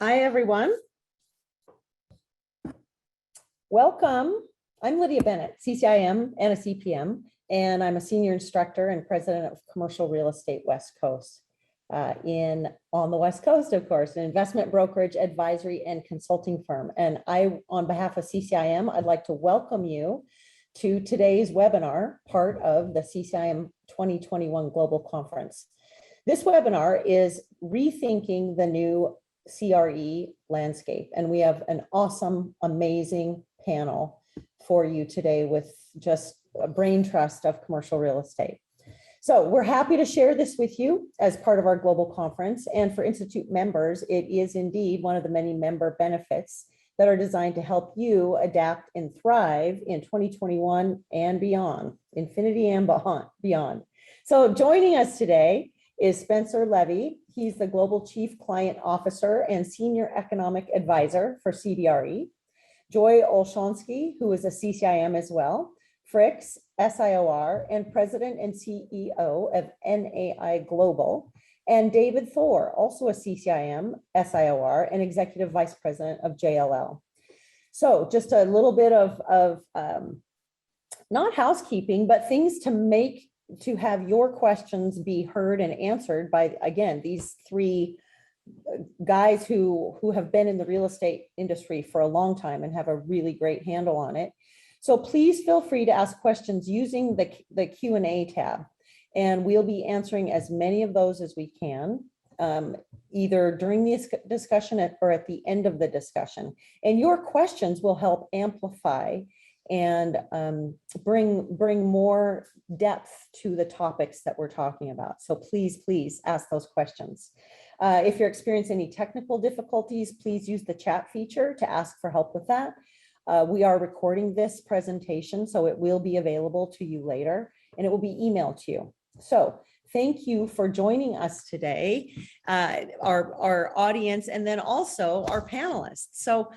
Hi, everyone. Welcome. I'm Lydia Bennett, CCIM and a CPM, and I'm a senior instructor and president of Commercial Real Estate West Coast on the West Coast, of course, an investment brokerage, advisory, and consulting firm. And on behalf of CCIM, I'd like to welcome you to today's webinar, part of the CCIM 2021 Global Conference. This webinar is Rethinking the New CRE Landscape, and we have an awesome, amazing panel for you today with just a brain trust of commercial real estate. So we're happy to share this with you as part of our global conference, and for Institute members, it is indeed one of the many member benefits that are designed to help you adapt and thrive in 2021 and beyond, infinity and beyond. So joining us today is Spencer Levy. He's the Global Chief Client Officer and Senior Economic Advisor for CBRE. Joy Olshonsky, who is a CCIM as well, FRICS, SIOR, and President and CEO of NAI Global. And David Thor, also a CCIM, SIOR, and Executive Vice President of JLL. So just a little bit of not housekeeping, but things to have your questions be heard and answered by, again, these three guys who have been in the real estate industry for a long time and have a really great handle on it. So please feel free to ask questions using the Q&A tab, and we'll be answering as many of those as we can, either during the discussion or at the end of the discussion. And your questions will help amplify and bring more depth to the topics that we're talking about. So please ask those questions. If you're experiencing any technical difficulties, please use the chat feature to ask for help with that. We are recording this presentation, so it will be available to you later, and it will be emailed to you. So thank you for joining us today, our audience, and then also our panelists. So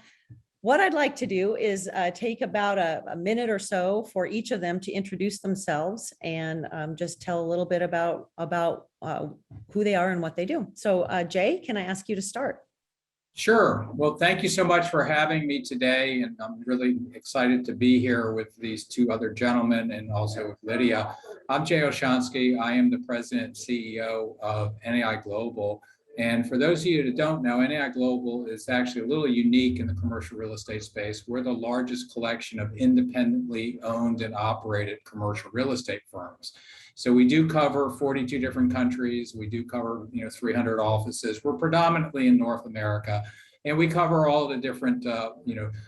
what I'd like to do is take about a minute or so for each of them to introduce themselves and just tell a little bit about who they are and what they do. So Jay, can I ask you to start? Sure. Well, thank you so much for having me today. And I'm really excited to be here with these two other gentlemen and also with Lydia. I'm Jay Olshonsky. I am the president and CEO of NAI Global. And for those of you that don't know, NAI Global is actually a little unique in the commercial real estate space. We're the largest collection of independently owned and operated commercial real estate firms. So we do cover 42 different countries. We do cover 300 offices. We're predominantly in North America, and we cover all the different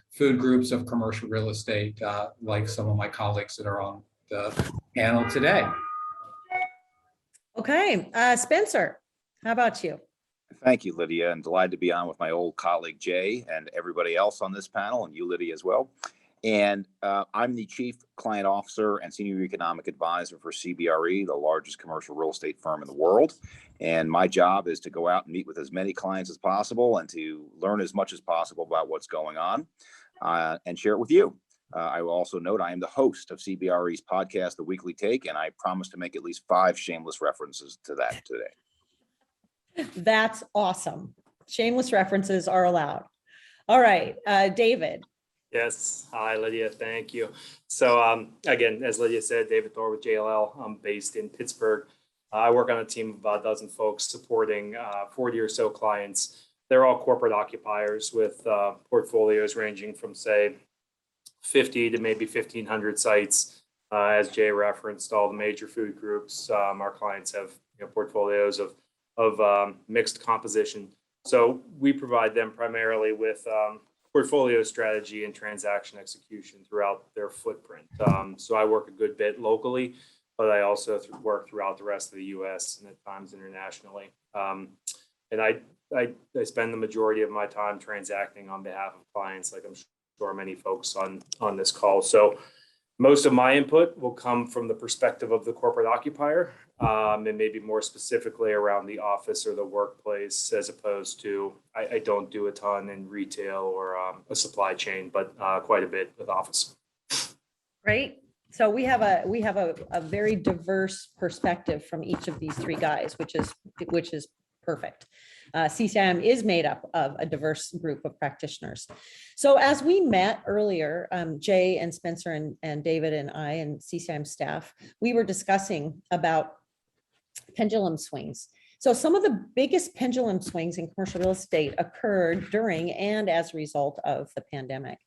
food groups of commercial real estate, like some of my colleagues that are on the panel today. Okay, Spencer, how about you? Thank you, Lydia, and delighted to be on with my old colleague, Jay, and everybody else on this panel, and you, Lydia, as well. And I'm the Chief Client Officer and Senior Economic Advisor for CBRE, the largest commercial real estate firm in the world. And my job is to go out and meet with as many clients as possible and to learn as much as possible about what's going on and share it with you. I will also note I am the host of CBRE's podcast, The Weekly Take, and I promise to make at least 5 shameless references to that today. That's awesome. Shameless references are allowed. All right, David. Yes. Hi, Lydia. Thank you. So again, as Lydia said, David Thor with JLL. I'm based in Pittsburgh. I work on a team of about a dozen folks supporting 40 or so clients. They're all corporate occupiers with portfolios ranging from, say, 50 to maybe 1,500 sites. As Jay referenced, all the major food groups. Our clients have portfolios of mixed composition. So we provide them primarily with portfolio strategy and transaction execution throughout their footprint. So I work a good bit locally, but I also work throughout the rest of the U.S. and at times internationally. And I spend the majority of my time transacting on behalf of clients, like I'm sure many folks on this call. So most of my input will come from the perspective of the corporate occupier, and maybe more specifically around the office or the workplace, as opposed to, I don't do a ton in retail or a supply chain, but quite a bit with office. Great. So we have a very diverse perspective from each of these three guys, which is perfect. CCIM is made up of a diverse group of practitioners. So as we met earlier, Jay and Spencer and David and I and CCIM staff, we were discussing about pendulum swings. So some of the biggest pendulum swings in commercial real estate occurred during and as a result of the pandemic.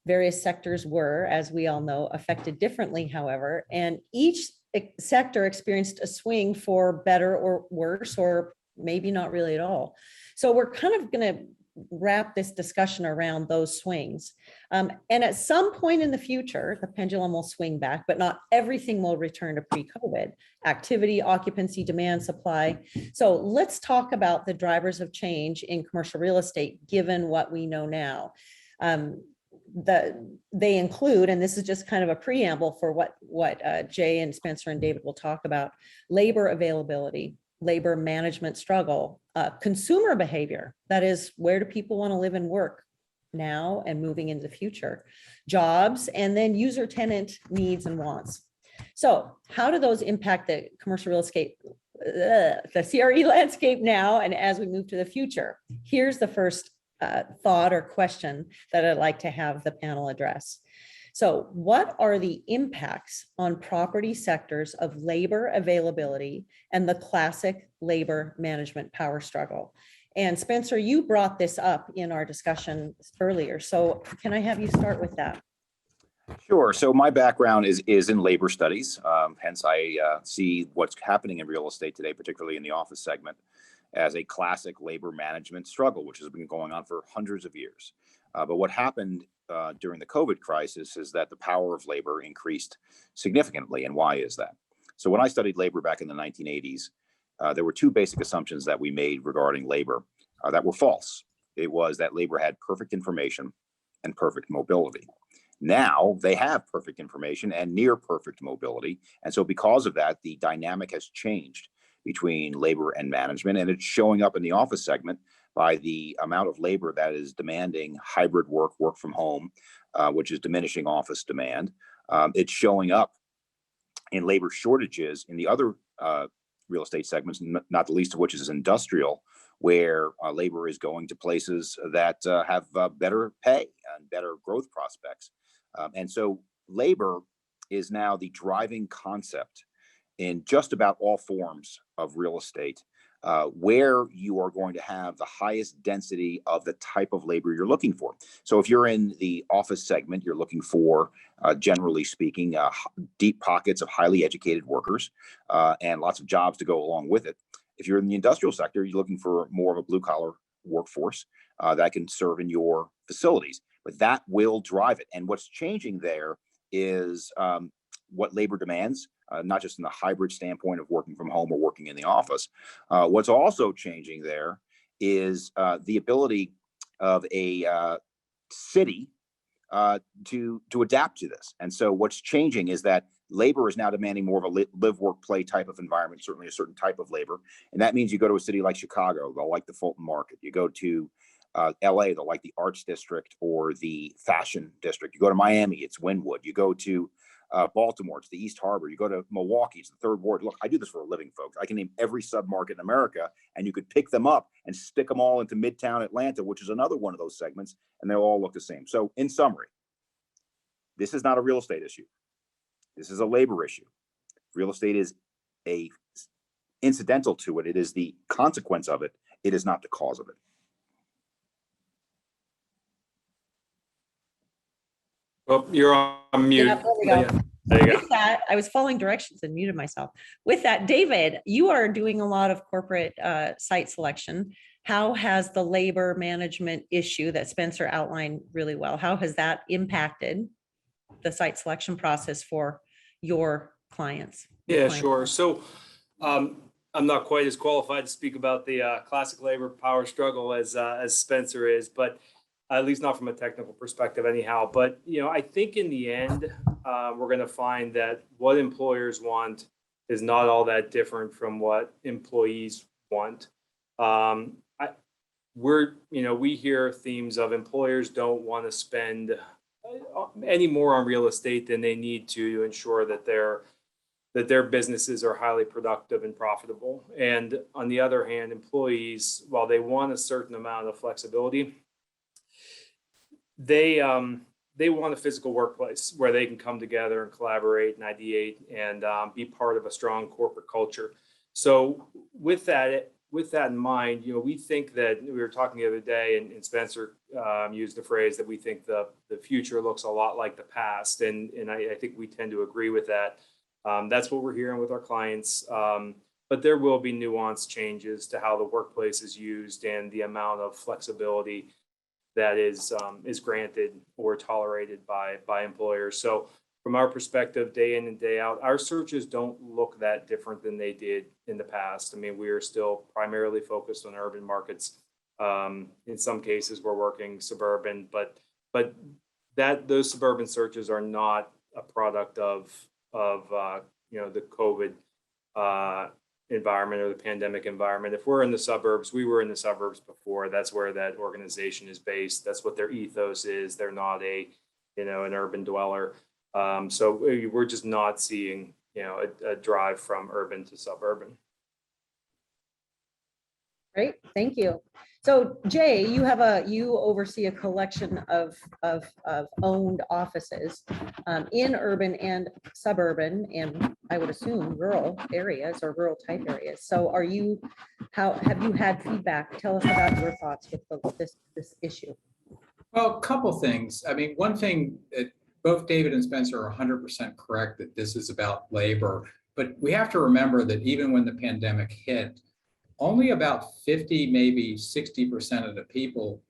Various sectors were, as we all know, affected differently, however, and each sector experienced a swing for better or worse, or maybe not really at all. So we're kind of going to wrap this discussion around those swings. And at some point in the future, the pendulum will swing back, but not everything will return to pre-COVID activity, occupancy, demand, supply. So let's talk about the drivers of change in commercial real estate, given what we know now. They include, and this is just kind of a preamble for what Jay and Spencer and David will talk about, labor availability, labor management struggle, consumer behavior, that is, where do people want to live and work now and moving into the future, jobs, and then user tenant needs and wants. So how do those impact the commercial real estate, the CRE landscape now and as we move to the future? Here's the first thought or question that I'd like to have the panel address. So what are the impacts on property sectors of labor availability and the classic labor management power struggle? And Spencer, you brought this up in our discussion earlier. So can I have you start with that? Sure. So my background is in labor studies. Hence, I see what's happening in real estate today, particularly in the office segment, as a classic labor management struggle, which has been going on for hundreds of years. But what happened during the COVID crisis is that the power of labor increased significantly. And why is that? So when I studied labor back in the 1980s, there were two basic assumptions that we made regarding labor that were false. It was that labor had perfect information and perfect mobility. Now they have perfect information and near perfect mobility. And so because of that, the dynamic has changed between labor and management, and it's showing up in the office segment by the amount of labor that is demanding hybrid work from home, which is diminishing office demand. It's showing up in labor shortages in the other real estate segments, not the least of which is industrial, where labor is going to places that have better pay and better growth prospects. And so labor is now the driving concept in just about all forms of real estate, where you are going to have the highest density of the type of labor you're looking for. So if you're in the office segment, you're looking for, generally speaking, deep pockets of highly educated workers and lots of jobs to go along with it. If you're in the industrial sector, you're looking for more of a blue collar workforce that can serve in your facilities, but that will drive it. And what's changing there is what labor demands, not just in the hybrid standpoint of working from home or working in the office. What's also changing there is the ability of a city to adapt to this. And so what's changing is that labor is now demanding more of a live, work, play type of environment, certainly a certain type of labor. And that means you go to a city like Chicago, they'll like the Fulton Market. You go to LA, they'll like the Arts District or the Fashion District. You go to Miami, it's Wynwood. You go to Baltimore, it's the East Harbor. You go to Milwaukee, it's the Third Ward. Look, I do this for a living, folks. I can name every submarket in America, and you could pick them up and stick them all into Midtown Atlanta, which is another one of those segments, and they'll all look the same. So in summary, this is not a real estate issue. This is a labor issue. Real estate is a incidental to it. It is the consequence of it. It is not the cause of it. Well, you're on mute. Yeah, there we go. There you go. With that, I was following directions and muted myself. With that, David, you are doing a lot of corporate site selection. How has the labor management issue that Spencer outlined really well, how has that impacted the site selection process for your clients? Yeah, sure. So I'm not quite as qualified to speak about the classic labor power struggle as Spencer is, but at least not from a technical perspective anyhow. But, I think in the end, we're going to find that what employers want is not all that different from what employees want. We hear themes of employers don't want to spend any more on real estate than they need to ensure that their that their businesses are highly productive and profitable. And on the other hand, employees, while they want a certain amount of flexibility, they want a physical workplace where they can come together and collaborate and ideate and be part of a strong corporate culture. So with that in mind, we think that we were talking the other day, and Spencer used the phrase that we think the future looks a lot like the past, and I think we tend to agree with that. That's what we're hearing with our clients, but there will be nuanced changes to how the workplace is used and the amount of flexibility that is granted or tolerated by employers. So from our perspective, day in and day out, our searches don't look that different than they did in the past. I mean, we are still primarily focused on urban markets. In some cases, we're working suburban, but those suburban searches are not a product of the COVID environment or the pandemic environment. If we're in the suburbs, we were in the suburbs before. That's where that organization is based. That's what their ethos is. They're not an urban dweller. So we're just not seeing, a drive from urban to suburban. Great, thank you. So Jay, you oversee a collection of owned offices in urban and suburban, and I would assume rural areas or rural type areas. So have you had feedback? Tell us about your thoughts with this issue. Well, a couple things. I mean, one thing that both David and Spencer are 100% correct that this is about labor, but we have to remember that even when the pandemic hit, only about 50, maybe 60% of the people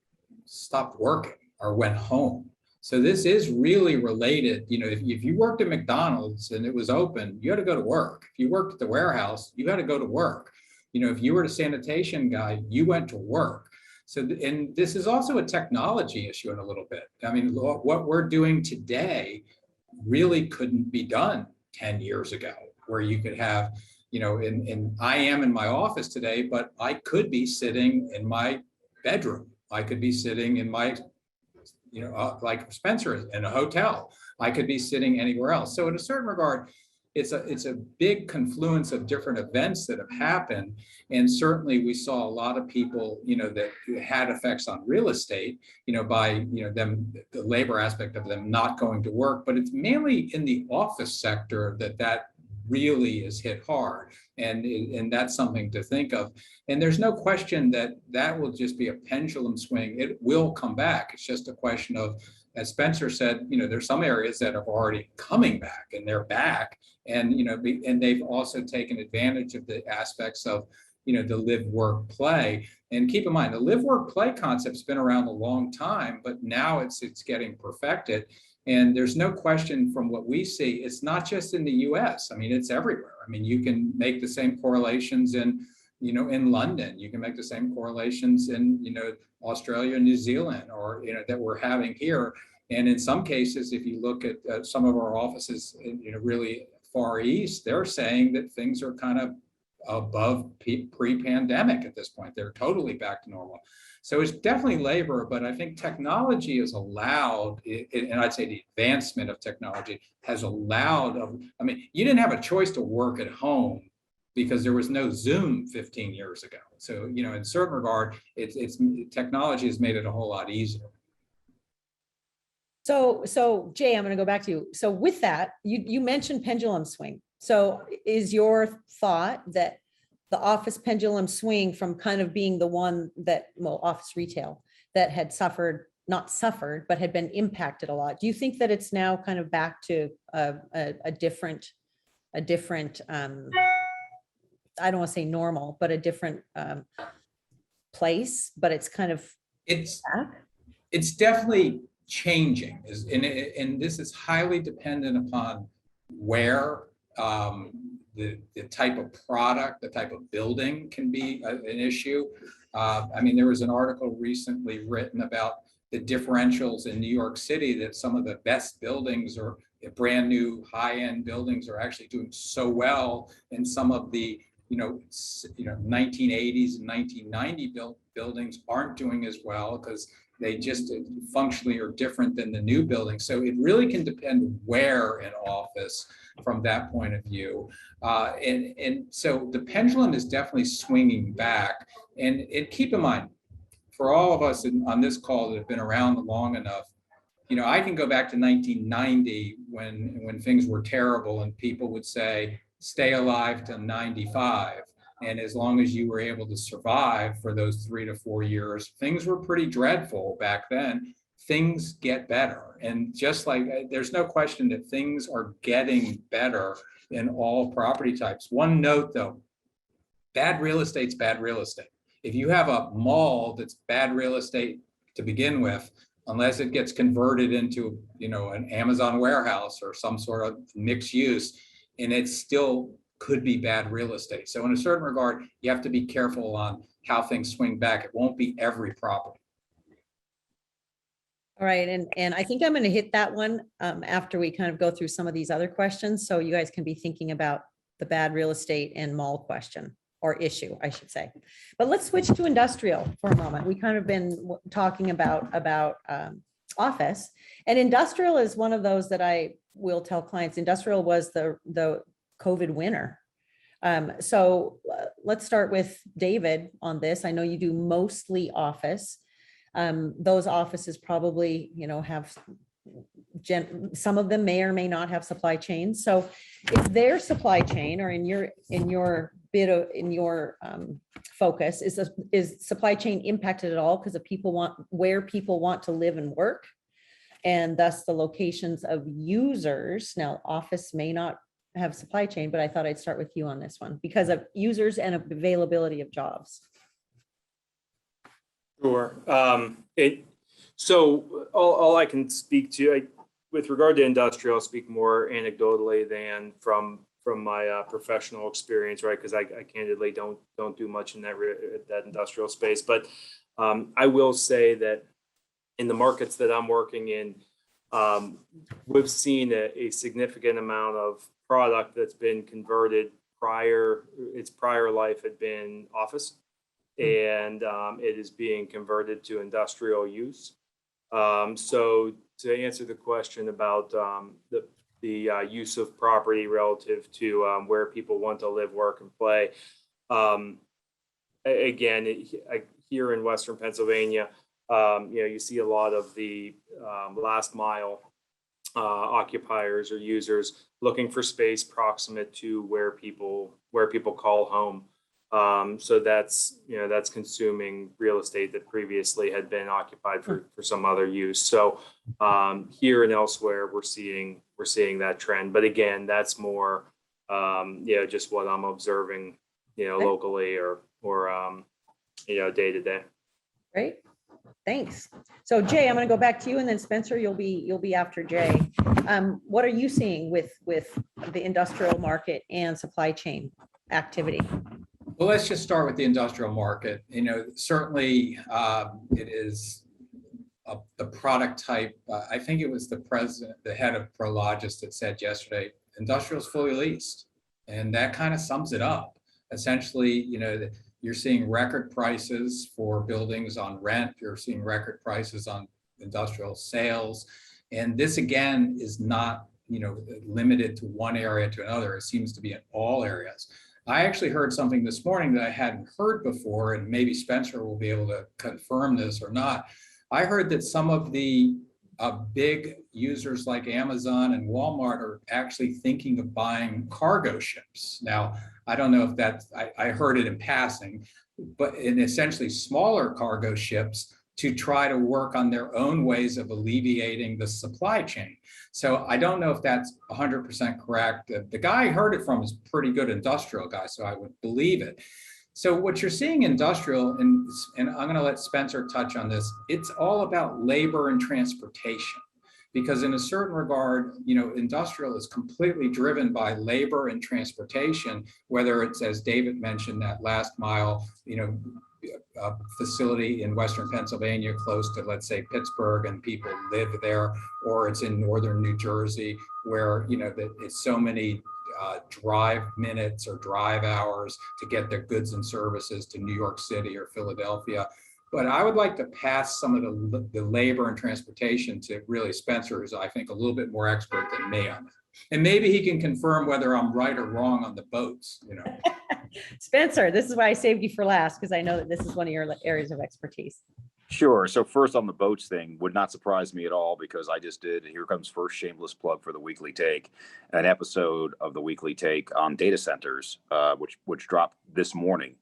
stopped working or went home. So this is really related. If you worked at McDonald's and it was open, you had to go to work. If you worked at the warehouse, you had to go to work. If you were a sanitation guy, you went to work. So, and this is also a technology issue in a little bit. I mean, what we're doing today really couldn't be done 10 years ago, where you could have, I am in my office today, but I could be sitting in my bedroom. I could be sitting in my, like Spencer is in a hotel. I could be sitting anywhere else. So in a certain regard, it's a big confluence of different events that have happened. And certainly we saw a lot of people, that had effects on real estate, by, them, the labor aspect of them not going to work, but it's mainly in the office sector that really is hit hard. And that's something to think of. And there's no question that will just be a pendulum swing. It will come back. It's just a question of, as Spencer said, there's some areas that are already coming back and they're back. And, and they've also taken advantage of the aspects of, the live, work, play. And keep in mind, the live, work, play concept's been around a long time, but now it's getting perfected. And there's no question from what we see, it's not just in the US. I mean, it's everywhere. I mean, you can make the same correlations in London. You can make the same correlations in, Australia, New Zealand, or, that we're having here. And in some cases, if you look at some of our offices, really Far East, they're saying that things are kind of above pre-pandemic at this point. They're totally back to normal. So it's definitely labor, but I think technology has allowed, and I'd say the advancement of technology has allowed, you didn't have a choice to work at home because there was no Zoom 15 years ago. So, in a certain regard, it's technology has made it a whole lot easier. So Jay, I'm going to go back to you. So with that, you mentioned pendulum swing. So is your thought that the office pendulum swing from kind of being the one that, office retail that had not suffered, but had been impacted a lot. Do you think that it's now kind of back to a different, I don't want to say normal, but a different place, but it's kind of it's definitely changing, and this is highly dependent upon where the type of product, the type of building can be an issue. There was an article recently written about the differentials in New York City, that some of the best buildings or brand new high-end buildings are actually doing so well, and some of the 1980s and 1990 built buildings aren't doing as well because they just functionally are different than the new building. So it really can depend where in office from that point of view. And so the pendulum is definitely swinging back. And keep in mind, for all of us on this call that have been around long enough, you know, I can go back to 1990 when things were terrible and people would say, stay alive till 95. And as long as you were able to survive for those 3 to 4 years, things were pretty dreadful back then. Things get better. And just like, there's no question that things are getting better in all property types. One note though, bad real estate's bad real estate. If you have a mall that's bad real estate to begin with, unless it gets converted into, you know, an Amazon warehouse or some sort of mixed use, and it still could be bad real estate. So in a certain regard, you have to be careful on how things swing back. It won't be every property. All right, and I think I'm going to hit that one after we kind of go through some of these other questions, so you guys can be thinking about the bad real estate and mall question, or issue, I should say. But let's switch to industrial for a moment. We kind of been talking about office, and industrial is one of those that I will tell clients. Industrial was the COVID winner. So let's start with David on this. I know you do mostly office. Those offices probably, you know, have some of them may or may not have supply chains. So is their supply chain, or in your focus, is supply chain impacted at all because of where people want to live and work, and thus the locations of users? Now, office may not have supply chain, but I thought I'd start with you on this one because of users and availability of jobs. Sure. So all I can speak to, with regard to industrial, I'll speak more anecdotally than from my professional experience, right? Because I candidly don't do much in that industrial space. But I will say that in the markets that I'm working in, we've seen a significant amount of product that's been converted its prior life had been office, and it is being converted to industrial use. So to answer the question about the use of property relative to where people want to live, work, and play, again, here in Western Pennsylvania, you see a lot of the last mile occupiers or users looking for space proximate to where people call home. So that's consuming real estate that previously had been occupied for some other use. So here and elsewhere, we're seeing that trend. But again, that's more just what I'm observing, locally or day to day. Great. Thanks. So Jay, I'm going to go back to you, and then Spencer, you'll be after Jay. What are you seeing with the industrial market and supply chain activity? Well, let's just start with the industrial market. Certainly it is the product type. I think it was the head of Prologis that said yesterday, industrial is fully leased, and that kind of sums it up. Essentially, you're seeing record prices for buildings on rent. You're seeing record prices on industrial sales. And this, again, is not, limited to one area to another. It seems to be in all areas. I actually heard something this morning that I hadn't heard before, and maybe Spencer will be able to confirm this or not. I heard that some of the big users like Amazon and Walmart are actually thinking of buying cargo ships. Now, I don't know if I heard it in passing, but in essentially smaller cargo ships to try to work on their own ways of alleviating the supply chain. So I don't know if that's 100% correct. The guy I heard it from is a pretty good industrial guy, so I would believe it. So what you're seeing industrial, and I'm going to let Spencer touch on this, it's all about labor and transportation. Because in a certain regard, industrial is completely driven by labor and transportation, whether it's, as David mentioned, that last mile, facility in Western Pennsylvania close to, let's say, Pittsburgh, and people live there, or it's in northern New Jersey where, that it's so many drive minutes or drive hours to get their goods and services to New York City or Philadelphia. But I would like to pass some of the labor and transportation to really Spencer, who's I think a little bit more expert than me on that. And maybe he can confirm whether I'm right or wrong on the boats, you know. Spencer, this is why I saved you for last, because I know that this is one of your areas of expertise. Sure. So first on the boats thing would not surprise me at all because I just did, here comes first shameless plug for the Weekly Take, an episode of the Weekly Take on data centers, which dropped this morning.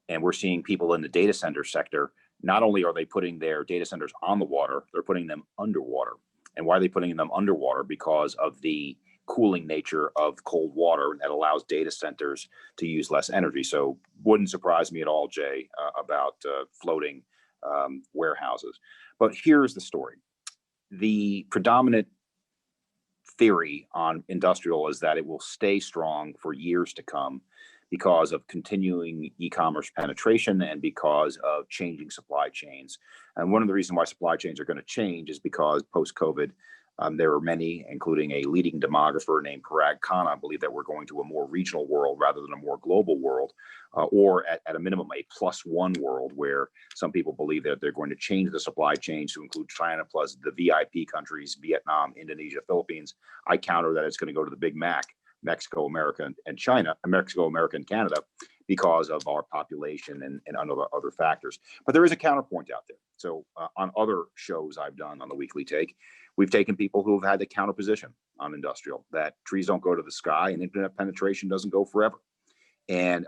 And we're seeing people in the data center sector, not only are they putting their data centers on the water, they're putting them underwater. And why are they putting them underwater? Because of the cooling nature of cold water that allows data centers to use less energy. So wouldn't surprise me at all, Jay, about floating warehouses. But here's the story. The predominant theory on industrial is that it will stay strong for years to come because of continuing e-commerce penetration and because of changing supply chains. And one of the reasons why supply chains are going to change is because post-COVID, there are many, including a leading demographer named Parag Khanna, believe that we're going to a more regional world rather than a more global world, or at a minimum, a +1 world where some people believe that they're going to change the supply chains to include China plus the VIP countries, Vietnam, Indonesia, Philippines. I counter that it's going to go to the Big Mac, Mexico, America, and China, Mexico, America, and Canada, because of our population and other factors. But there is a counterpoint out there. So on other shows I've done on the Weekly Take, we've taken people who have had the counter position on industrial, that trees don't go to the sky and internet penetration doesn't go forever. And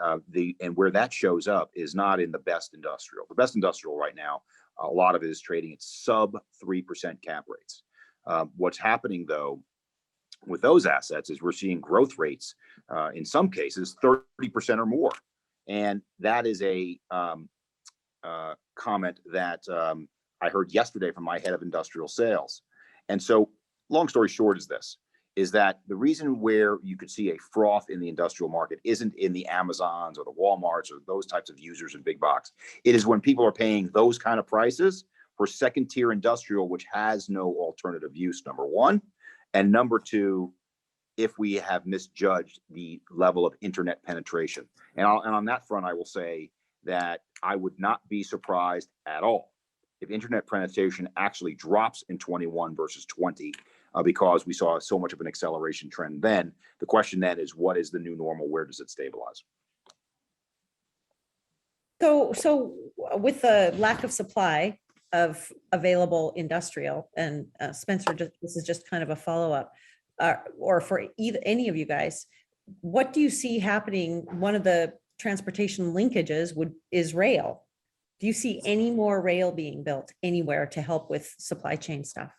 where that shows up is not in the best industrial. The best industrial right now, a lot of it is trading at sub 3% cap rates. What's happening though with those assets is we're seeing growth rates in some cases 30% or more. And that is a comment that I heard yesterday from my head of industrial sales. And so long story short is that the reason where you could see a froth in the industrial market isn't in the Amazons or the Walmarts or those types of users in big box. It is when people are paying those kind of prices for second tier industrial, which has no alternative use, number one. And number two, if we have misjudged the level of internet penetration. And on that front, I will say that I would not be surprised at all if internet penetration actually drops in 21 versus 20, because we saw so much of an acceleration trend then. The question then is, what is the new normal? Where does it stabilize? So with the lack of supply of available industrial, and Spencer, this is just kind of a follow-up, or for any of you guys, what do you see happening? One of the transportation linkages is rail. Do you see any more rail being built anywhere to help with supply chain stuff?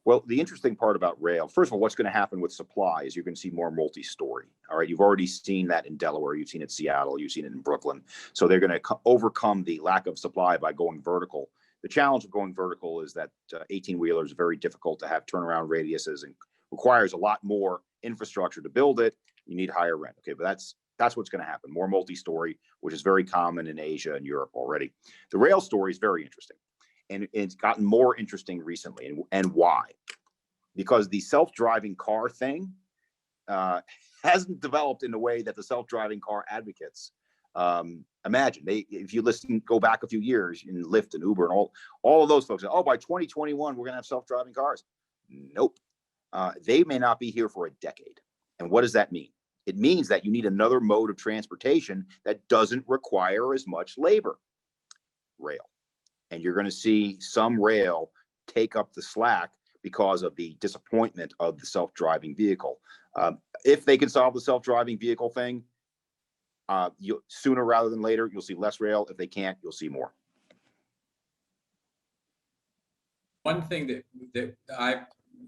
Well, the interesting part about rail, first of all, what's going to happen with supply is you're going to see more multi-story. All right. You've already seen that in Delaware. You've seen it in Seattle. You've seen it in Brooklyn. So they're going to overcome the lack of supply by going vertical. The challenge of going vertical is that 18-wheelers are very difficult to have turnaround radiuses and requires a lot more infrastructure to build it. You need higher rent. Okay. But that's what's going to happen. More multi-story, which is very common in Asia and Europe already. The rail story is very interesting. And it's gotten more interesting recently. And why? Because the self-driving car thing hasn't developed in the way that the self-driving car advocates imagine. If you go back a few years in Lyft and Uber and all of those folks, oh, by 2021, we're going to have self-driving cars. Nope. They may not be here for a decade. And what does that mean? It means that you need another mode of transportation that doesn't require as much labor. Rail. And you're going to see some rail take up the slack because of the disappointment of the self-driving vehicle. If they can solve the self-driving vehicle thing, sooner rather than later, you'll see less rail. If they can't, you'll see more. One thing that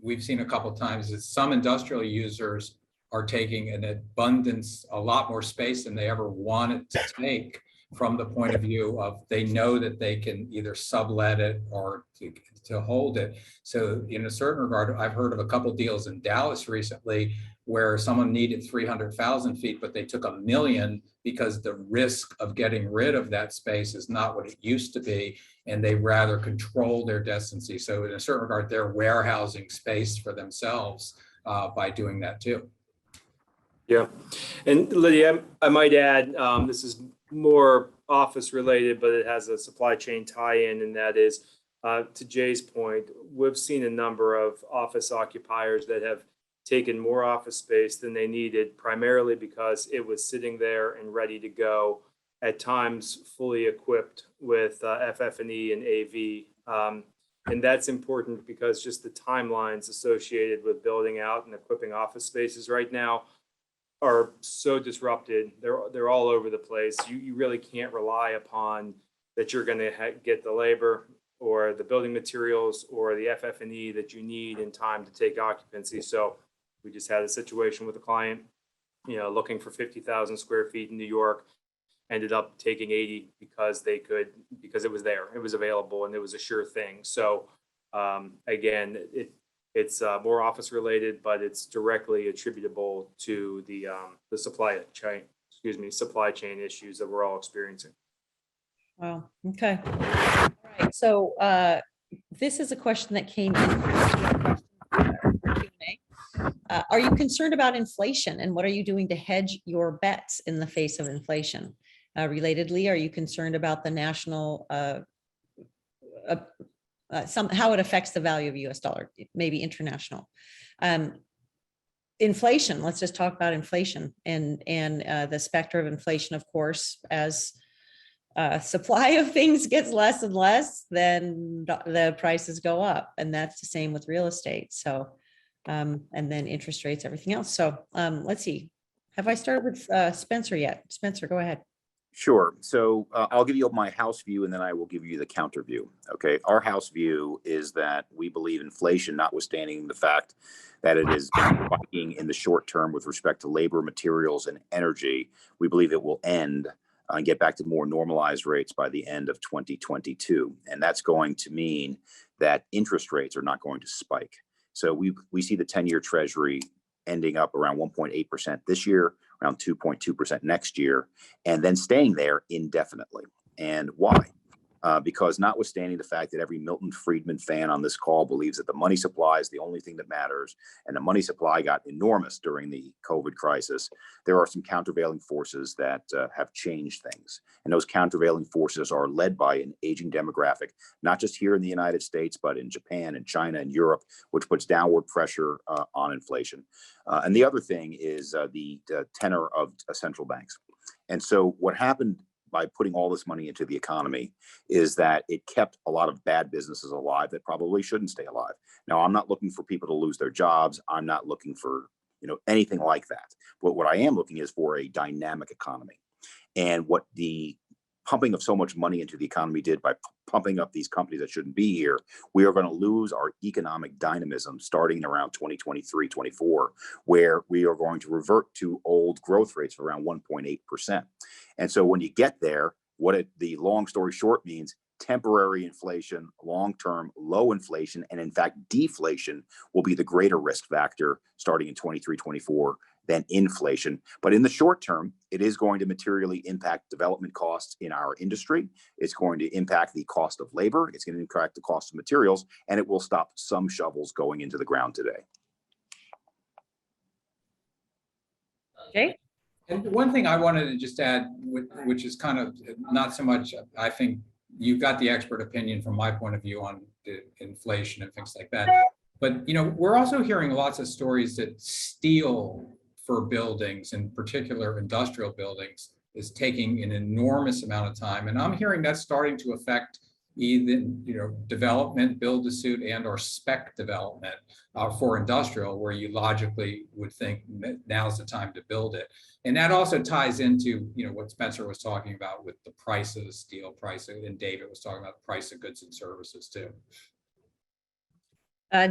we've seen a couple of times is some industrial users are taking a lot more space than they ever wanted to take, from the point of view of they know that they can either sublet it or to hold it. So in a certain regard, I've heard of a couple of deals in Dallas recently where someone needed 300,000 feet, but they took $1 million because the risk of getting rid of that space is not what it used to be, and they rather control their destiny. So in a certain regard, they're warehousing space for themselves by doing that too. Yeah, and Lydia, I might add, this is more office related, but it has a supply chain tie-in, and that is, to Jay's point, we've seen a number of office occupiers that have taken more office space than they needed, primarily because it was sitting there and ready to go, at times fully equipped with FF&E and AV. And that's important because just the timelines associated with building out and equipping office spaces right now are so disrupted. They're all over the place. You really can't rely upon that you're going to get the labor or the building materials or the FF&E that you need in time to take occupancy. So we just had a situation with a client, looking for 50,000 square feet in New York, ended up taking 80 because it was there, it was available, and it was a sure thing. So again, it's more office related, but it's directly attributable to the supply chain issues that we're all experiencing. Wow. Okay. All right. So this is a question that came in. Are you concerned about inflation, and what are you doing to hedge your bets in the face of inflation? Relatedly, are you concerned about the national, how it affects the value of US dollar, maybe international? Inflation, let's just talk about inflation and the specter of inflation, of course, as supply of things gets less and less, then the prices go up. And that's the same with real estate. So, and then interest rates, everything else. So let's see. Have I started with Spencer yet? Spencer, go ahead. Sure. So I'll give you my house view, and then I will give you the counter view. Okay. Our house view is that we believe inflation, notwithstanding the fact that it is spiking in the short term with respect to labor, materials, and energy, we believe it will end and get back to more normalized rates by the end of 2022. And that's going to mean that interest rates are not going to spike. So we see the 10-year Treasury ending up around 1.8% this year, around 2.2% next year, and then staying there indefinitely. And why? Because notwithstanding the fact that every Milton Friedman fan on this call believes that the money supply is the only thing that matters, and the money supply got enormous during the COVID crisis, there are some countervailing forces that have changed things. And those countervailing forces are led by an aging demographic, not just here in the United States, but in Japan and China and Europe, which puts downward pressure on inflation. And the other thing is the tenor of central banks. And so what happened by putting all this money into the economy is that it kept a lot of bad businesses alive that probably shouldn't stay alive. Now, I'm not looking for people to lose their jobs. I'm not looking for, anything like that. But what I am looking is for a dynamic economy. And what the pumping of so much money into the economy did by pumping up these companies that shouldn't be here, we are going to lose our economic dynamism starting around 2023, 24, where we are going to revert to old growth rates of around 1.8%. And so when you get there, the long story short means temporary inflation, long-term low inflation, and in fact, deflation will be the greater risk factor starting in 23, 24 than inflation. But in the short term, it is going to materially impact development costs in our industry. It's going to impact the cost of labor. It's going to impact the cost of materials, and it will stop some shovels going into the ground today. Okay. And one thing I wanted to just add, which is kind of not so much, I think you've got the expert opinion from my point of view on the inflation and things like that. But, we're also hearing lots of stories that steel for buildings, in particular industrial buildings, is taking an enormous amount of time. And I'm hearing that's starting to affect even, development, build to suit, and or spec development for industrial, where you logically would think now's the time to build it. And that also ties into, what Spencer was talking about with the price of the steel price, and David was talking about the price of goods and services too.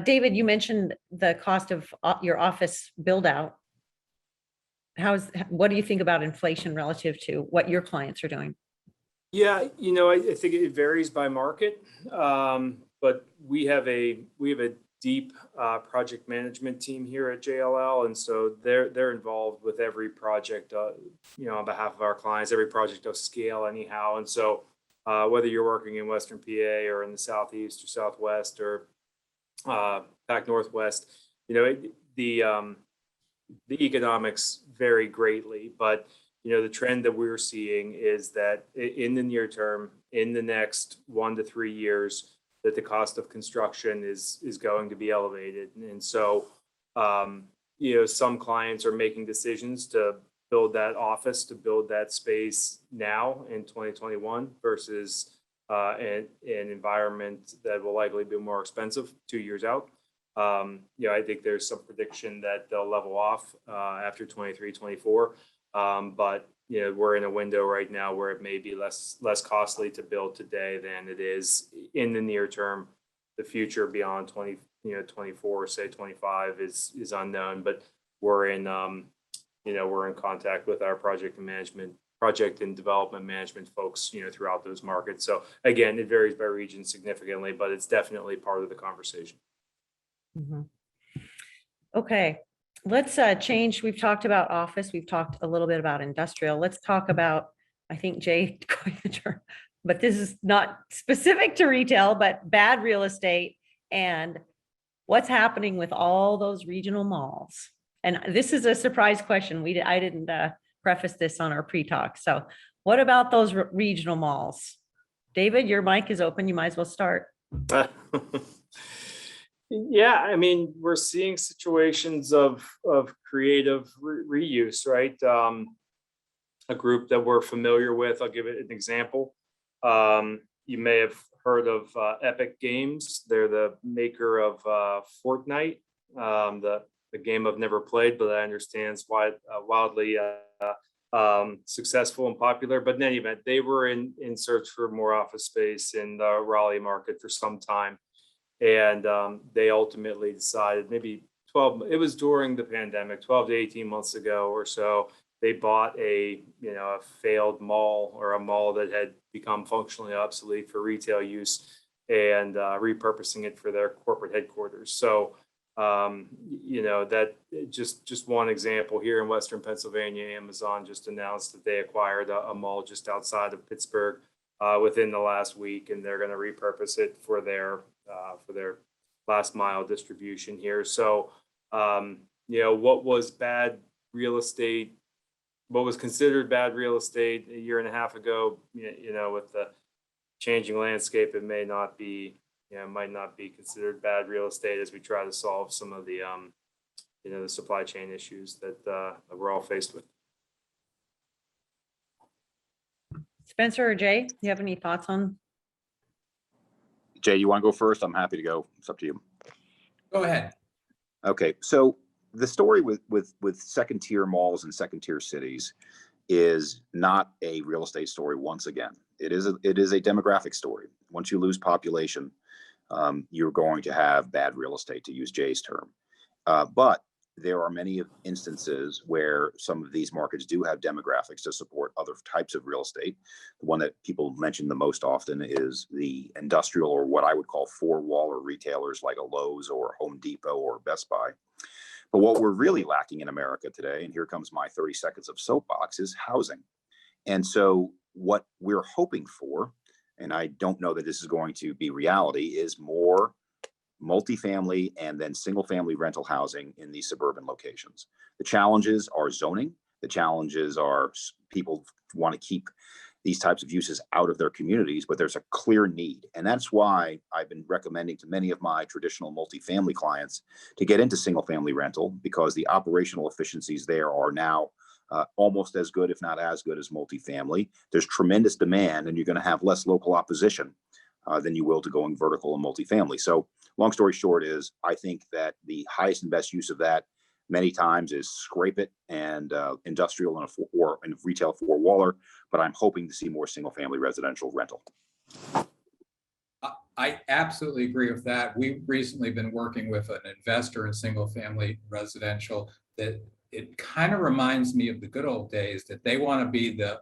David, you mentioned the cost of your office build out. What do you think about inflation relative to what your clients are doing? Yeah, I think it varies by market, but we have a deep project management team here at JLL, and so they're involved with every project, on behalf of our clients, every project of scale, anyhow. And so, whether you're working in Western PA or in the Southeast or Southwest or back Northwest, the economics vary greatly, but the trend that we're seeing is that in the near term, in the next 1 to 3 years, that the cost of construction is going to be elevated. And so, some clients are making decisions to build that office, to build that space now in 2021 versus an environment that will likely be more expensive 2 years out. I think there's some prediction that they'll level off after 23, 24. But we're in a window right now where it may be less costly to build today than it is in the near term. The future beyond 24, say 25 is unknown, but we're in contact with our project and development management folks, throughout those markets. So again, it varies by region significantly, but it's definitely part of the conversation. Mm-hmm. Okay, let's change. We've talked about office. We've talked a little bit about industrial. Let's talk about, I think Jay coined the term, but this is not specific to retail, but bad real estate and what's happening with all those regional malls. And this is a surprise question. I didn't preface this on our pre-talk. So what about those regional malls? David, your mic is open. You might as well start. Yeah, I mean, we're seeing situations of creative reuse, right? A group that we're familiar with, I'll give it an example. You may have heard of Epic Games. They're the maker of Fortnite, the game I've never played, but I understand it's wildly successful and popular. But in any event, they were in search for more office space in the Raleigh market for some time. And they ultimately decided maybe it was during the pandemic, 12 to 18 months ago or so, they bought a failed mall or a mall that had become functionally obsolete for retail use and repurposing it for their corporate headquarters. So, that just one example here in Western Pennsylvania, Amazon just announced that they acquired a mall just outside of Pittsburgh within the last week, and they're going to repurpose it for their last mile distribution here. So, what was bad real estate, what was considered bad real estate a year and a half ago, with the changing landscape, it may not be, might not be considered bad real estate as we try to solve some of the, the supply chain issues that we're all faced with. Spencer or Jay, do you have any thoughts on? Jay, you want to go first? I'm happy to go. It's up to you. Go ahead. Okay, so the story with second tier malls and second tier cities is not a real estate story. Once again, it is a demographic story. Once you lose population, you're going to have bad real estate, to use Jay's term. But there are many instances where some of these markets do have demographics to support other types of real estate. The one that people mention the most often is the industrial, or what I would call four-waller retailers like a Lowe's or Home Depot or Best Buy. But what we're really lacking in America today, and here comes my 30 seconds of soapbox, is housing. And so what we're hoping for, and I don't know that this is going to be reality, is more multifamily and then single family rental housing in these suburban locations. The challenges are zoning. The challenges are people want to keep these types of uses out of their communities, but there's a clear need. And that's why I've been recommending to many of my traditional multifamily clients to get into single family rental, because the operational efficiencies there are now almost as good, if not as good, as multifamily. There's tremendous demand, and you're going to have less local opposition than you will to going vertical and multifamily. So long story short is, I think that the highest and best use of that many times is scrape it and industrial and retail four-waller, but I'm hoping to see more single-family residential rental. I absolutely agree with that. We've recently been working with an investor in single-family residential that it kind of reminds me of the good old days, that they want to be the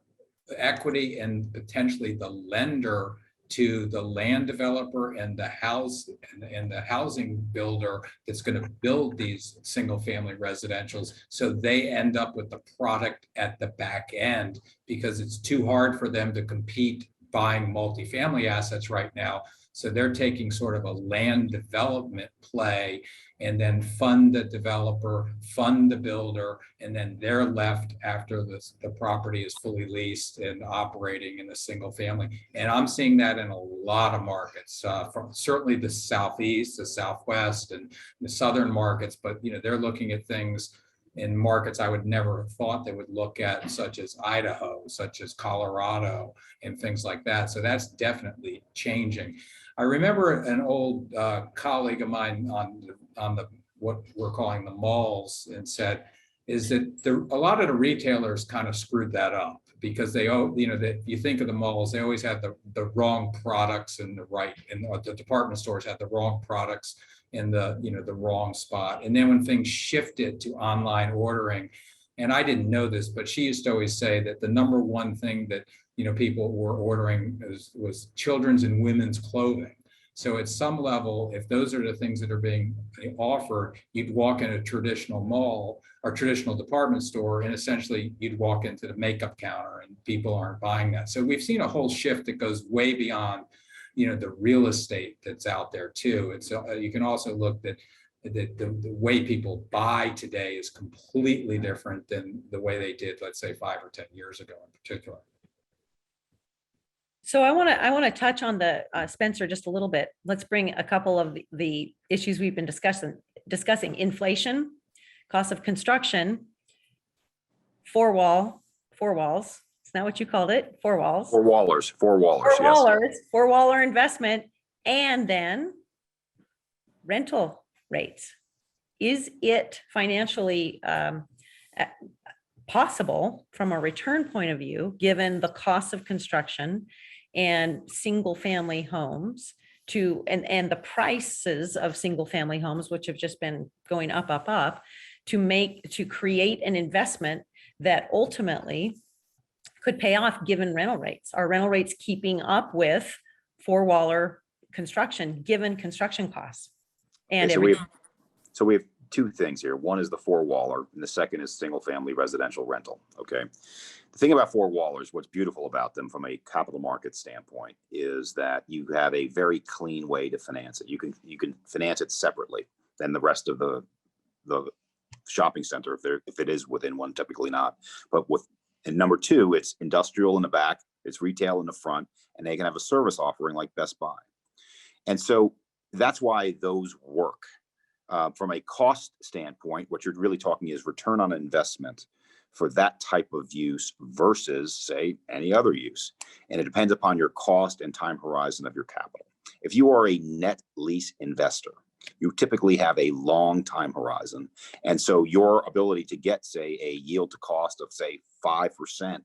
equity and potentially the lender to the land developer and the house and the housing builder that's going to build these single family residentials, so they end up with the product at the back end, because it's too hard for them to compete buying multifamily assets right now. So they're taking sort of a land development play and then fund the developer, fund the builder, and then they're left after the property is fully leased and operating in a single family. And I'm seeing that in a lot of markets, from certainly the Southeast, the Southwest, and the Southern markets, but they're looking at things in markets I would never have thought they would look at, such as Idaho, such as Colorado, and things like that. So that's definitely changing. I remember an old colleague of mine on the what we're calling the malls, and said is that a lot of the retailers kind of screwed that up, because they that you think of the malls, they always had the wrong products and the department stores had the wrong products in the wrong spot. And then when things shifted to online ordering, and I didn't know this, but she used to always say that the number one thing that people were ordering was children's and women's clothing. So at some level, if those are the things that are being offered, you'd walk in a traditional mall or traditional department store, and essentially you'd walk into the makeup counter, and people aren't buying that. So we've seen a whole shift that goes way beyond the real estate that's out there too. And so you can also look that the way people buy today is completely different than the way they did, let's say, 5 or 10 years ago in particular. So I want to touch on the Spencer just a little bit. Let's bring a couple of the issues we've been discussing: inflation, cost of construction, four walls. Isn't that what you called it? Four walls. Four wallers. Yes. Four waller investment, and then rental rates. Is it financially possible from a return point of view, given the cost of construction and single family homes and the prices of single family homes, which have just been going up, to create an investment that ultimately could pay off given rental rates? Are rental rates keeping up with four waller construction given construction costs? And okay, so we have two things here. One is the four waller, and the second is single family residential rental. Okay. The thing about four wallers, what's beautiful about them from a capital market standpoint, is that you have a very clean way to finance it. You can finance it separately than the rest of the shopping center, if it is within one, typically not. But and number two, it's industrial in the back, it's retail in the front, and they can have a service offering like Best Buy. And so that's why those work. From a cost standpoint, what you're really talking is return on investment for that type of use versus, say, any other use. And it depends upon your cost and time horizon of your capital. If you are a net lease investor, you typically have a long time horizon. And so your ability to get, say, a yield to cost of, say, 5%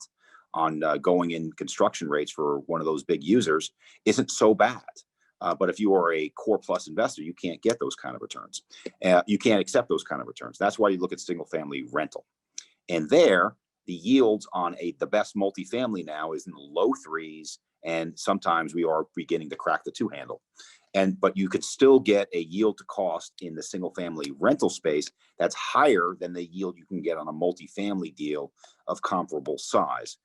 on going in construction rates for one of those big users isn't so bad. But if you are a core plus investor, you can't get those kind of returns. You can't accept those kind of returns. That's why you look at single family rental. And there, the yields on the best multifamily now is in the low 3s, and sometimes we are beginning to crack the 2 handle. But you could still get a yield to cost in the single family rental space that's higher than the yield you can get on a multifamily deal of comparable size.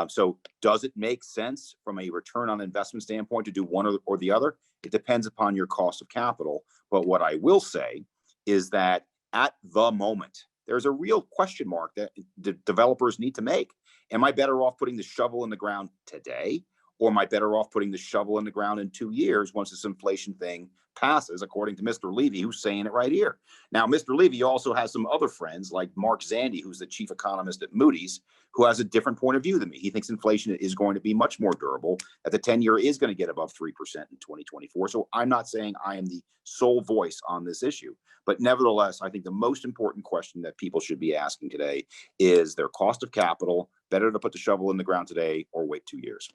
So does it make sense from a return on investment standpoint to do one or the other? It depends upon your cost of capital. But what I will say is that at the moment, there's a real question mark that the developers need to make. Am I better off putting the shovel in the ground today? Or am I better off putting the shovel in the ground in 2 years once this inflation thing passes, according to Mr. Levy, who's saying it right here. Now, Mr. Levy also has some other friends like Mark Zandi, who's the chief economist at Moody's, who has a different point of view than me. He thinks inflation is going to be much more durable, that the 10-year is going to get above 3% in 2024. So I'm not saying I am the sole voice on this issue. But nevertheless, I think the most important question that people should be asking today is their cost of capital. Better to put the shovel in the ground today or wait 2 years?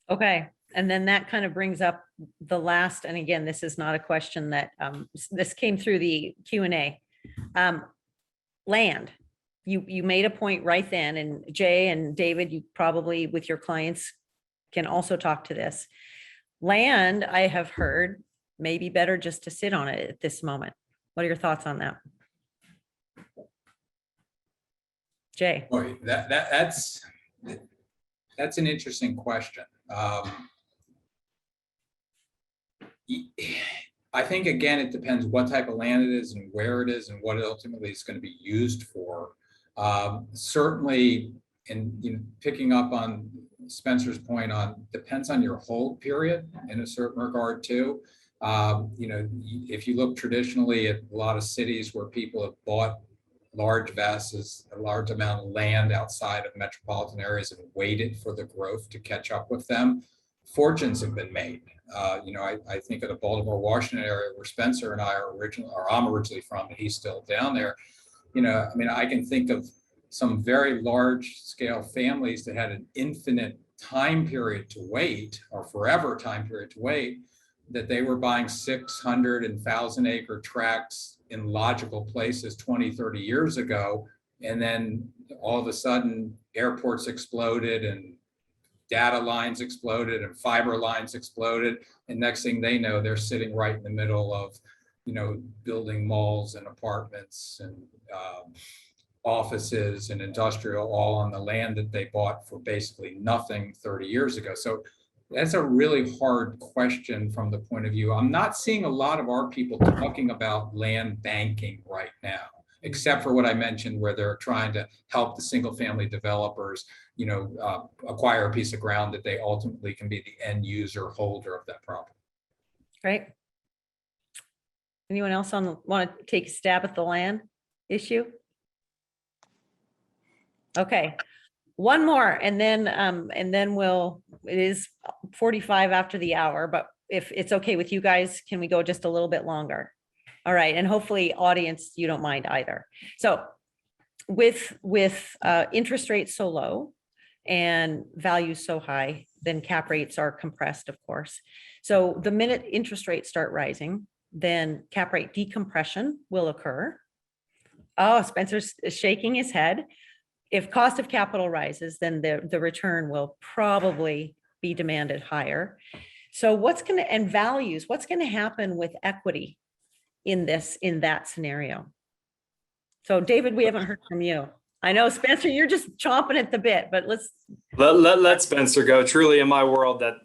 Okay. And then that kind of brings up the last, and again, this is not a question that this came through the Q&A. Land. You made a point right then, and Jay and David, you probably with your clients can also talk to this. Land, I have heard, may be better just to sit on it at this moment. What are your thoughts on that? Jay. Boy, that's an interesting question. I think, again, it depends what type of land it is and where it is and what it ultimately is going to be used for. Certainly, and picking up on Spencer's point on depends on your hold period in a certain regard too. If you look traditionally at a lot of cities where people have bought large vast, a large amount of land outside of metropolitan areas and waited for the growth to catch up with them, fortunes have been made. I think of the Baltimore, Washington area where Spencer and I are I'm originally from, and he's still down there. I can think of some very large scale families that had an infinite time period to wait, or forever time period to wait, that they were buying 600 and 1,000-acre tracts in logical places 20, 30 years ago. And then all of a sudden airports exploded and data lines exploded and fiber lines exploded. And next thing they know, they're sitting right in the middle of, building malls and apartments and offices and industrial, all on the land that they bought for basically nothing 30 years ago. So that's a really hard question from the point of view. I'm not seeing a lot of our people talking about land banking right now, except for what I mentioned, where they're trying to help the single family developers, acquire a piece of ground that they ultimately can be the end user holder of that property. Great. Anyone else want to take a stab at the land issue? Okay, one more, and then it is 45 after the hour, but if it's okay with you guys, can we go just a little bit longer? All right, and hopefully audience, you don't mind either. So with interest rates so low and values so high, then cap rates are compressed, of course. So the minute interest rates start rising, then cap rate decompression will occur. Oh, Spencer's shaking his head. If cost of capital rises, then the return will probably be demanded higher. So what's going to happen with equity in that scenario? So David, we haven't heard from you. I know, Spencer, you're just chomping at the bit, but let Spencer go. Truly, in my world, that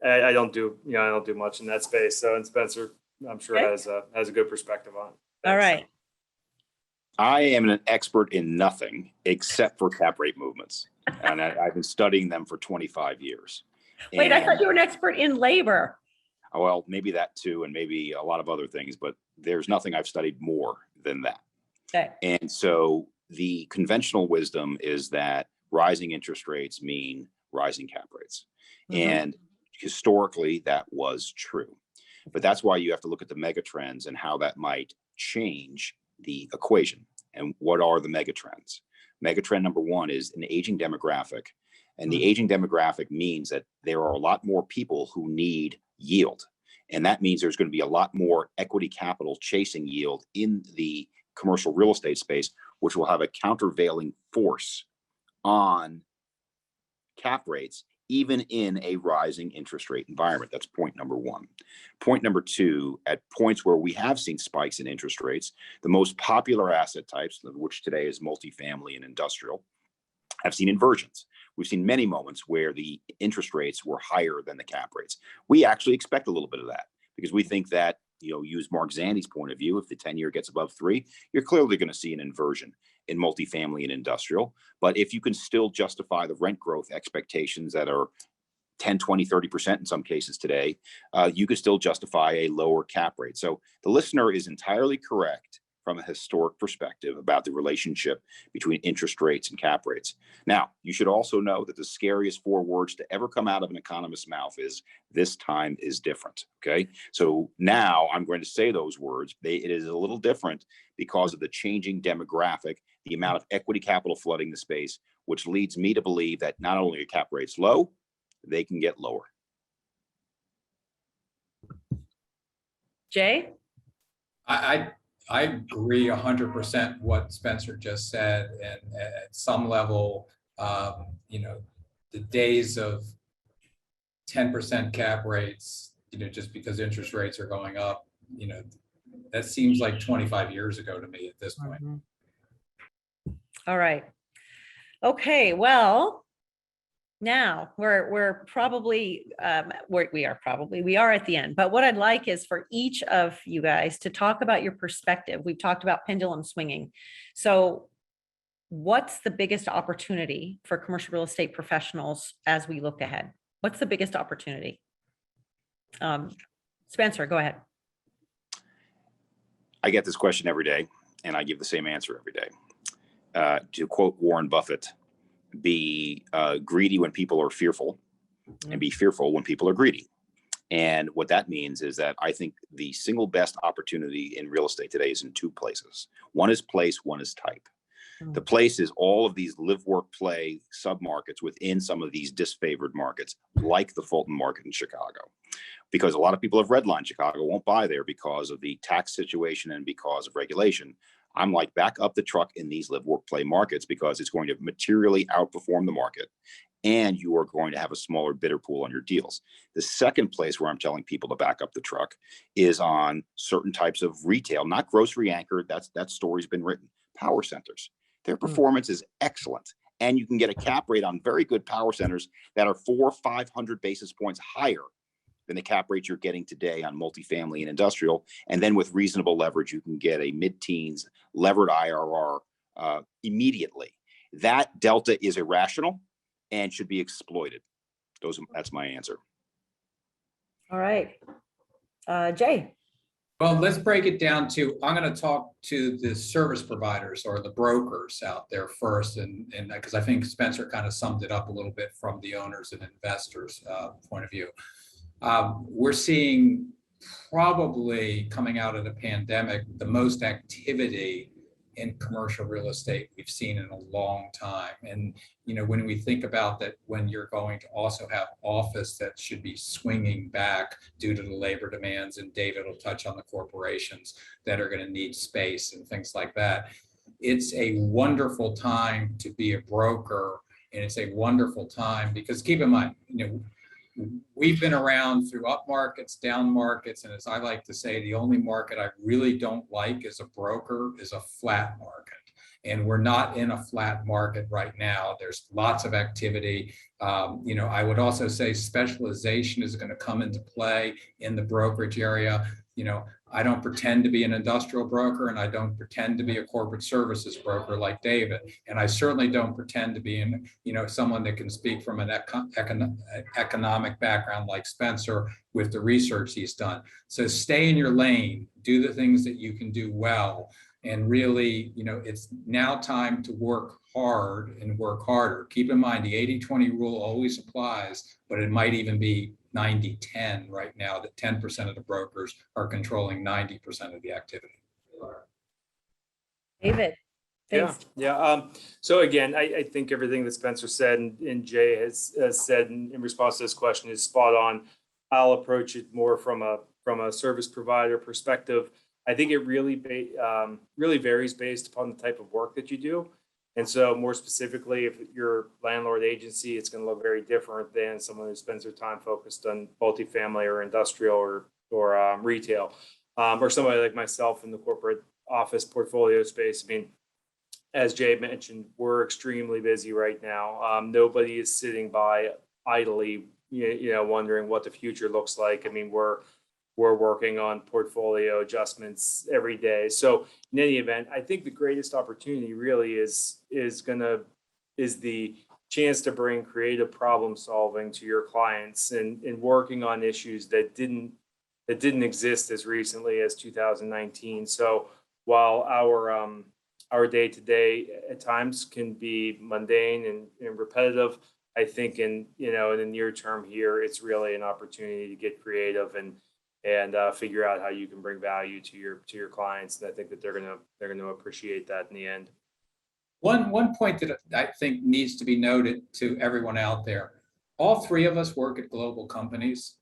I don't do much in that space. So, and Spencer, I'm sure has a good perspective on it. Thanks. All right. I am an expert in nothing except for cap rate movements, and I've been studying them for 25 years. Wait, I thought you were an expert in labor. Well, maybe that too, and maybe a lot of other things, but there's nothing I've studied more than that. Okay. And so the conventional wisdom is that rising interest rates mean rising cap rates. Mm-hmm. And historically, that was true. But that's why you have to look at the mega trends and how that might change the equation. And what are the mega trends? Megatrend number one is an aging demographic. And the aging demographic means that there are a lot more people who need yield. And that means there's going to be a lot more equity capital chasing yield in the commercial real estate space, which will have a countervailing force on cap rates, even in a rising interest rate environment. That's point number one. Point number two, at points where we have seen spikes in interest rates, the most popular asset types, which today is multifamily and industrial, have seen inversions. We've seen many moments where the interest rates were higher than the cap rates. We actually expect a little bit of that because we think that, use Mark Zandi's point of view, if the 10-year gets above 3, you're clearly going to see an inversion in multifamily and industrial. But if you can still justify the rent growth expectations that are 10, 20, 30% in some cases today, you could still justify a lower cap rate. So the listener is entirely correct from a historic perspective about the relationship between interest rates and cap rates. Now, you should also know that the scariest 4 words to ever come out of an economist's mouth is, this time is different, okay? So now I'm going to say those words. It is a little different because of the changing demographic, the amount of equity capital flooding the space, which leads me to believe that not only are cap rates low, they can get lower. Jay? I agree 100% what Spencer just said, and at some level, the days of 10% cap rates, just because interest rates are going up, that seems like 25 years ago to me at this point. Mm-hmm. All right. Okay, well, Now we're probably we are at the end, but what I'd like is for each of you guys to talk about your perspective. We've talked about pendulum swinging. So what's the biggest opportunity for commercial real estate professionals as we look ahead? What's the biggest opportunity? Spencer, go ahead. I get this question every day, and I give the same answer every day. To quote Warren Buffett, be greedy when people are fearful, and be fearful when people are greedy. And what that means is that I think the single best opportunity in real estate today is in two places. One is place, one is type. The place is all of these live, work, play submarkets within some of these disfavored markets, like the Fulton market in Chicago. Because a lot of people have redlined Chicago, won't buy there because of the tax situation and because of regulation. I'm like, back up the truck in these live, work, play markets because it's going to materially outperform the market, and you are going to have a smaller bidder pool on your deals. The second place where I'm telling people to back up the truck is on certain types of retail, not grocery anchored. That story's been written. Power centers. Their performance is excellent. And you can get a cap rate on very good power centers that are 400 or 500 basis points higher than the cap rates you're getting today on multifamily and industrial. And then with reasonable leverage, you can get a mid-teens levered IRR immediately. That delta is irrational and should be exploited. That's my answer. All right. Jay. Well, let's break it down to, I'm going to talk to the service providers or the brokers out there first. And because I think Spencer kind of summed it up a little bit from the owners and investors point of view. We're seeing probably coming out of the pandemic, the most activity in commercial real estate we've seen in a long time. And, you know, when we think about that, when you're going to also have office that should be swinging back due to the labor demands, and David will touch on the corporations that are going to need space and things like that. It's a wonderful time to be a broker, and it's a wonderful time because keep in mind, you know, we've been around through up markets, down markets, and as I like to say, the only market I really don't like as a broker is a flat market. And we're not in a flat market right now. There's lots of activity. You know, I would also say specialization is going to come into play in the brokerage area. You know, I don't pretend to be an industrial broker, and I don't pretend to be a corporate services broker like David. And I certainly don't pretend to be, you know, someone that can speak from an economic background like Spencer with the research he's done. So stay in your lane, do the things that you can do well. And really, you know, it's now time to work hard and work harder. Keep in mind, the 80-20 rule always applies, but it might even be 90-10 right now, that 10% of the brokers are controlling 90% of the activity. David. Thanks. Yeah. So again, I think everything that Spencer said and Jay has said in response to this question is spot on. I'll approach it more from a service provider perspective. I think it really varies based upon the type of work that you do. And so more specifically, if you're landlord agency, it's going to look very different than someone who spends their time focused on multifamily or industrial or retail, or somebody like myself in the corporate office portfolio space. I mean, as Jay mentioned, we're extremely busy right now. Nobody is sitting by idly, you know, wondering what the future looks like. I mean, we're working on portfolio adjustments every day. So in any event, I think the greatest opportunity really is the chance to bring creative problem solving to your clients and working on issues that didn't exist as recently as 2019. So while our day-to-day at times can be mundane and repetitive, I think in the near term here, it's really an opportunity to get creative and figure out how you can bring value to your clients. And I think that they're gonna appreciate that in the end. One point that I think needs to be noted to everyone out there, all three of us work at global companies.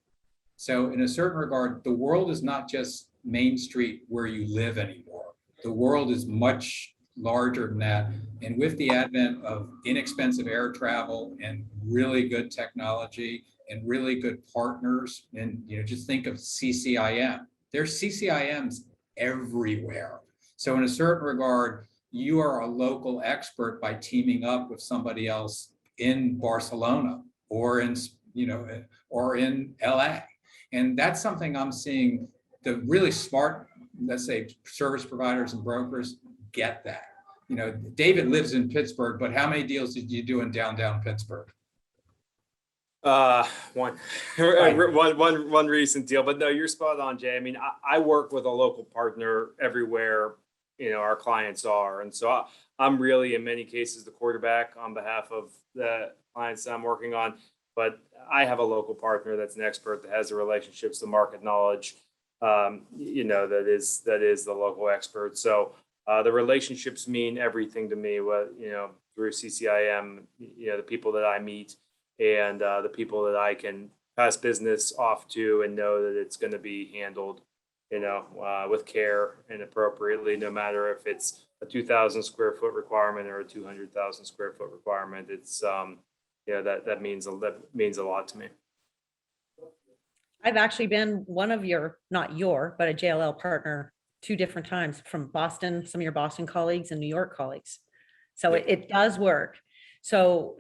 So in a certain regard, the world is not just Main Street where you live anymore. The world is much larger than that. And with the advent of inexpensive air travel and really good technology and really good partners, and just think of CCIM. There's CCIMs everywhere. So in a certain regard, you are a local expert by teaming up with somebody else in Barcelona or in, or in LA. And that's something I'm seeing the really smart, let's say, service providers and brokers get that. David lives in Pittsburgh, but how many deals did you do in downtown Pittsburgh? One, Right. one recent deal, but no, you're spot on, Jay. I mean, I work with a local partner everywhere, our clients are. And so I'm really, in many cases, the quarterback on behalf of the clients that I'm working on, but I have a local partner that's an expert that has the relationships, the market knowledge, that is the local expert. So the relationships mean everything to me, through CCIM, the people that I meet, and the people that I can pass business off to and know that it's going to be handled, with care and appropriately, no matter if it's a 2,000 square foot requirement or a 200,000 square foot requirement. It's that means a lot to me. I've actually been one of not but a JLL partner 2 different times, from Boston, some of your Boston colleagues and New York colleagues. So Yeah. it does work. So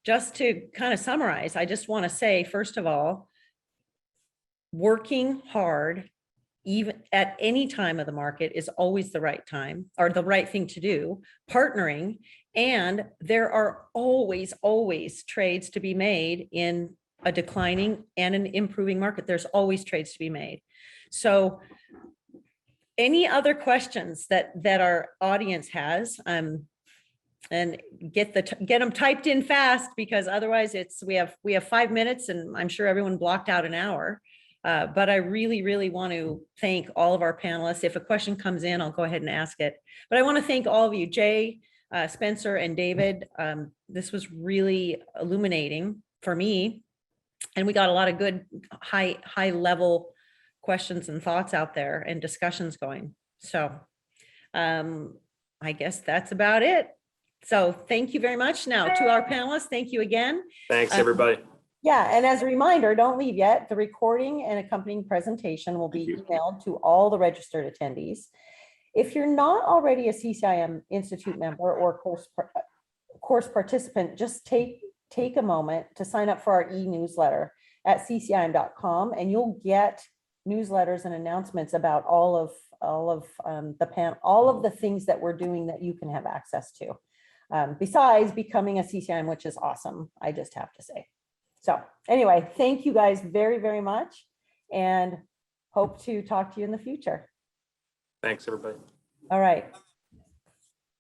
just to kind of summarize, I just want to say, first of all, working hard, even at any time of the market, is always the right time or the right thing to do. Partnering, and there are always trades to be made in a declining and an improving market. There's always trades to be made. So any other questions that our audience has, and get them typed in fast, because otherwise we have 5 minutes, and I'm sure everyone blocked out an hour. But I really want to thank all of our panelists. If a question comes in, I'll go ahead and ask it. But I want to thank all of you, Jay, Spencer, and David. This was really illuminating for me, and we got a lot of good high level questions and thoughts out there and discussions going. So I guess that's about it. So thank you very much. Now to our panelists, thank you again. Thanks, everybody. Yeah, and as a reminder, don't leave yet. The recording and accompanying presentation will be emailed to all the registered attendees. If you're not already a CCIM Institute member or course participant, just take a moment to sign up for our e-newsletter at ccim.com, and you'll get newsletters and announcements about all of the things that we're doing that you can have access to. Besides becoming a CCIM, which is awesome, I just have to say. So anyway, thank you guys very much, and hope to talk to you in the future. Thanks, everybody. All right.